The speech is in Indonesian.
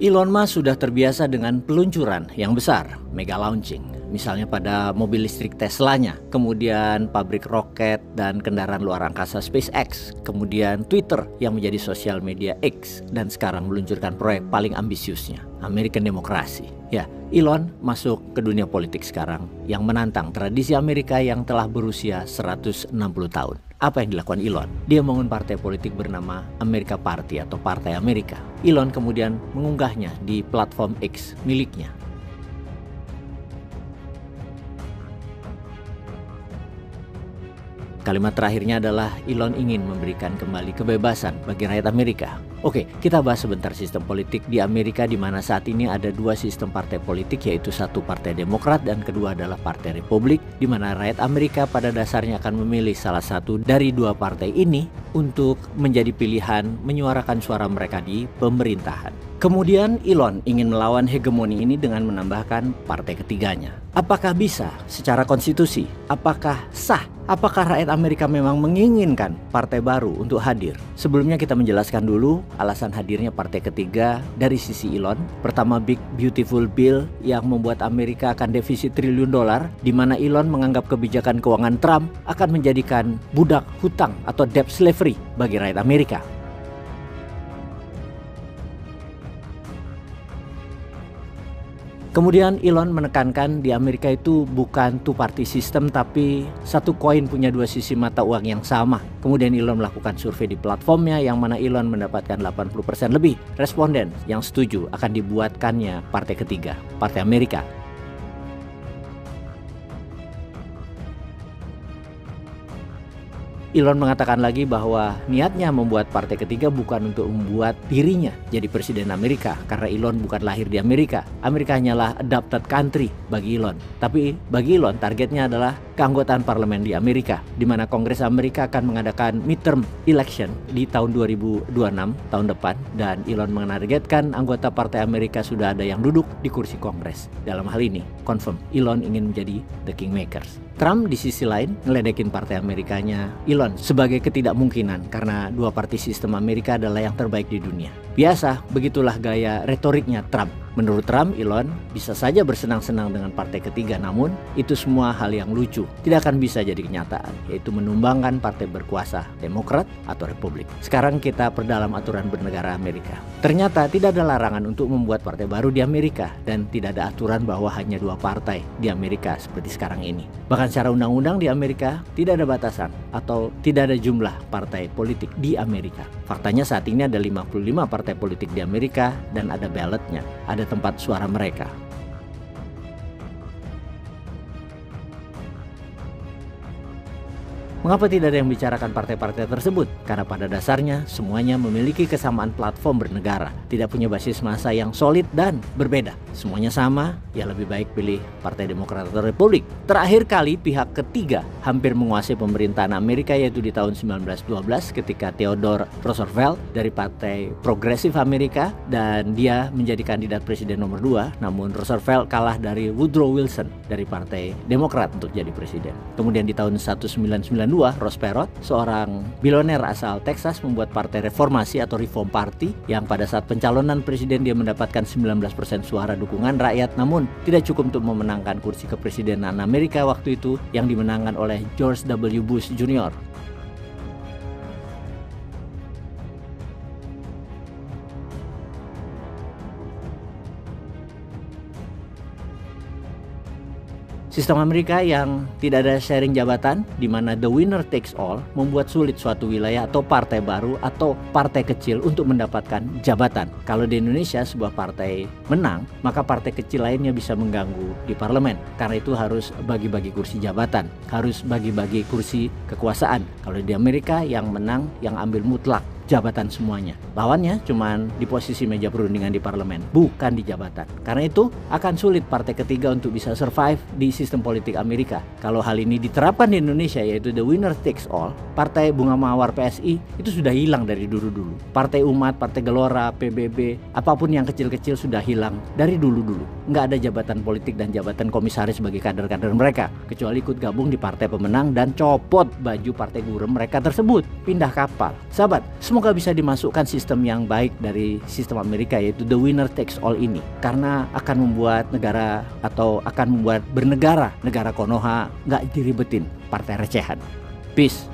Elon Musk sudah terbiasa dengan peluncuran yang besar, mega launching. Misalnya pada mobil listrik Teslanya, kemudian pabrik roket dan kendaraan luar angkasa SpaceX, kemudian Twitter yang menjadi sosial media X, dan sekarang meluncurkan proyek paling ambisiusnya, American Demokrasi. Ya, Elon masuk ke dunia politik sekarang yang menantang tradisi Amerika yang telah berusia 160 tahun. Apa yang dilakukan Elon? Dia membangun partai politik bernama America Party atau Partai Amerika. Elon kemudian mengunggahnya di platform X miliknya. Kalimat terakhirnya adalah Elon ingin memberikan kembali kebebasan bagi rakyat Amerika. Oke, kita bahas sebentar sistem politik di Amerika, di mana saat ini ada dua sistem partai politik, yaitu satu Partai Demokrat dan kedua adalah Partai Republik, di mana rakyat Amerika pada dasarnya akan memilih salah satu dari dua partai ini untuk menjadi pilihan menyuarakan suara mereka di pemerintahan. Kemudian Elon ingin melawan hegemoni ini dengan menambahkan partai ketiganya. Apakah bisa secara konstitusi? Apakah sah? Apakah rakyat Amerika memang menginginkan partai baru untuk hadir? Sebelumnya kita menjelaskan dulu alasan hadirnya partai ketiga dari sisi Elon. Pertama, Big Beautiful Bill yang membuat Amerika akan defisit triliun dolar, di mana Elon menganggap kebijakan keuangan Trump akan menjadikan budak hutang atau debt slavery bagi rakyat Amerika. Kemudian Elon menekankan di Amerika itu bukan two party system, tapi satu koin punya dua sisi mata uang yang sama. Kemudian Elon melakukan survei di platformnya yang mana Elon mendapatkan 80% lebih responden yang setuju akan dibuatkannya partai ketiga, Partai Amerika. Elon mengatakan lagi bahwa niatnya membuat partai ketiga bukan untuk membuat dirinya jadi presiden Amerika, karena Elon bukan lahir di Amerika. Amerika hanyalah adopted country bagi Elon. Tapi bagi Elon targetnya adalah keanggotaan parlemen di Amerika, di mana Kongres Amerika akan mengadakan midterm election di tahun 2026 tahun depan, dan Elon menargetkan anggota partai Amerika sudah ada yang duduk di kursi Kongres. Dalam hal ini confirm Elon ingin menjadi the kingmakers. Trump di sisi lain ngeledekin partai Amerikanya Elon sebagai ketidakmungkinan karena dua parti sistem Amerika adalah yang terbaik di dunia. Biasa, begitulah gaya retoriknya Trump. Menurut Trump, Elon bisa saja bersenang-senang dengan partai ketiga, namun itu semua hal yang lucu, tidak akan bisa jadi kenyataan, yaitu menumbangkan partai berkuasa, Demokrat atau Republik. Sekarang kita perdalam aturan bernegara Amerika. Ternyata tidak ada larangan untuk membuat partai baru di Amerika, dan tidak ada aturan bahwa hanya dua partai di Amerika seperti sekarang ini. Bahkan secara undang-undang di Amerika tidak ada batasan atau tidak ada jumlah partai politik di Amerika. Faktanya saat ini ada 55 partai politik di Amerika dan ada ballotnya, ada tempat suara mereka. Mengapa tidak ada yang membicarakan partai-partai tersebut? Karena pada dasarnya semuanya memiliki kesamaan platform bernegara, tidak punya basis massa yang solid dan berbeda. Semuanya sama, ya lebih baik pilih Partai Demokrat atau Republik. Terakhir kali pihak ketiga hampir menguasai pemerintahan Amerika yaitu di tahun 1912 ketika Theodore Roosevelt dari Partai Progresif Amerika, dan dia menjadi kandidat presiden nomor 2, namun Roosevelt kalah dari Woodrow Wilson dari Partai Demokrat untuk jadi presiden. Kemudian di tahun 1992 Ross Perot, seorang bilioner asal Texas, membuat Partai Reformasi atau Reform Party yang pada saat pencalonan presiden dia mendapatkan 19% suara dukungan rakyat, namun tidak cukup untuk memenangkan kursi kepresidenan Amerika waktu itu yang dimenangkan oleh George W. Bush Jr. Sistem Amerika yang tidak ada sharing jabatan, di mana the winner takes all, membuat sulit suatu wilayah atau partai baru atau partai kecil untuk mendapatkan jabatan. Kalau di Indonesia sebuah partai menang, maka partai kecil lainnya bisa mengganggu di parlemen. Karena itu harus bagi-bagi kursi jabatan, harus bagi-bagi kursi kekuasaan. Kalau di Amerika yang menang yang ambil mutlak jabatan semuanya. Lawannya cuman di posisi meja perundingan di parlemen, bukan di jabatan. Karena itu akan sulit partai ketiga untuk bisa survive di sistem politik Amerika. Kalau hal ini diterapkan di Indonesia, yaitu the winner takes all, Partai Bunga Mawar PSI itu sudah hilang dari dulu-dulu. Partai Umat, Partai Gelora, PBB, apapun yang kecil-kecil sudah hilang dari dulu-dulu. Nggak ada jabatan politik dan jabatan komisaris bagi kader-kader mereka, kecuali ikut gabung di partai pemenang dan copot baju partai gurem mereka tersebut, pindah kapal. Sahabat, semoga Semoga bisa dimasukkan sistem yang baik dari sistem Amerika, yaitu the winner takes all ini, karena akan membuat negara atau akan membuat bernegara, negara Konoha, nggak diribetin partai recehan. Peace.